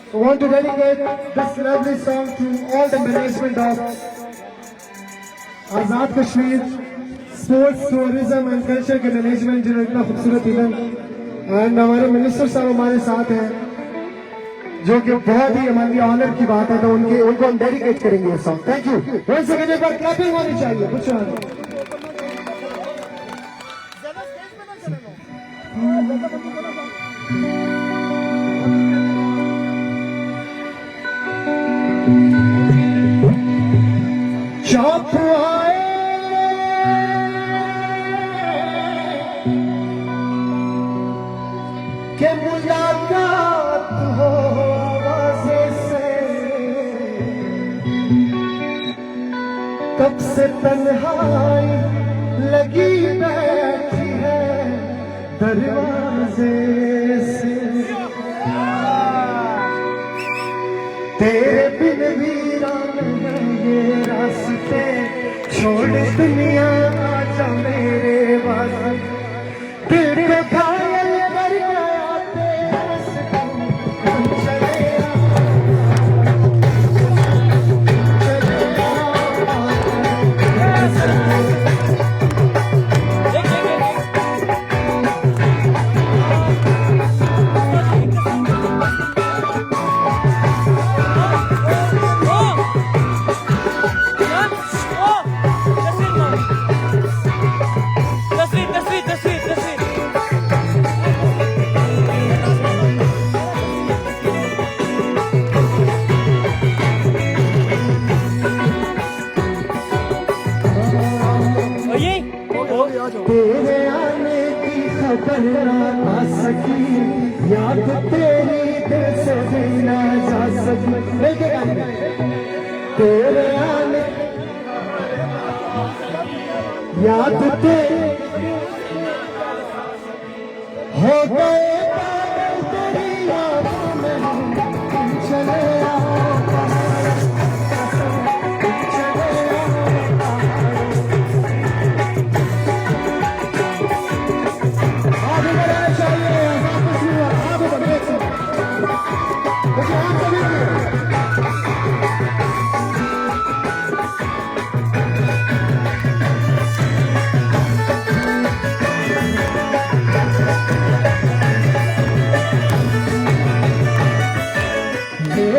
I want to dedicate this lovely song to all the management of Azad Kashmir Sports, Tourism and Culture के management जिन्होंने इतना खूबसूरत event and हमारे minister साहब हमारे साथ हैं जो कि बहुत ही हमारे लिए ऑनर की बात है, तो उनको हम डेडिकेट करेंगे ये song. Thank you. One second एक बार क्लैपिंग होनी चाहिए. कुछ चौप आए के मुलाकात हो आवाज़े से, कब से तन्हाई लगी बैठी है दरवाजे से. तेरे बिन वीरान है ये रास्ते, छोड़ दुनिया आजा मेरे वास्ते. दिल को घायल कर गया तेरे से चले तेरे आने की खबर ना आ सकी, याद तेरी दिल से भी ना जा सकी. तेरे आने याद तेरी हो गए पागल तेरी यादों में हम चले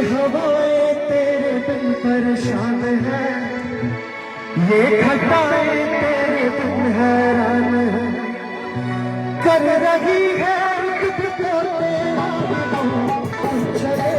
हवाएं तेरे बिन परेशान है, ये घटाएं तेरे बिन हैरान है, कर रही है दुख को तेरा चले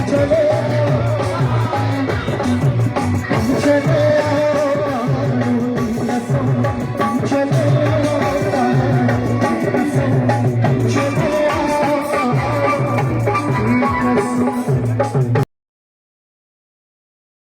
चले चले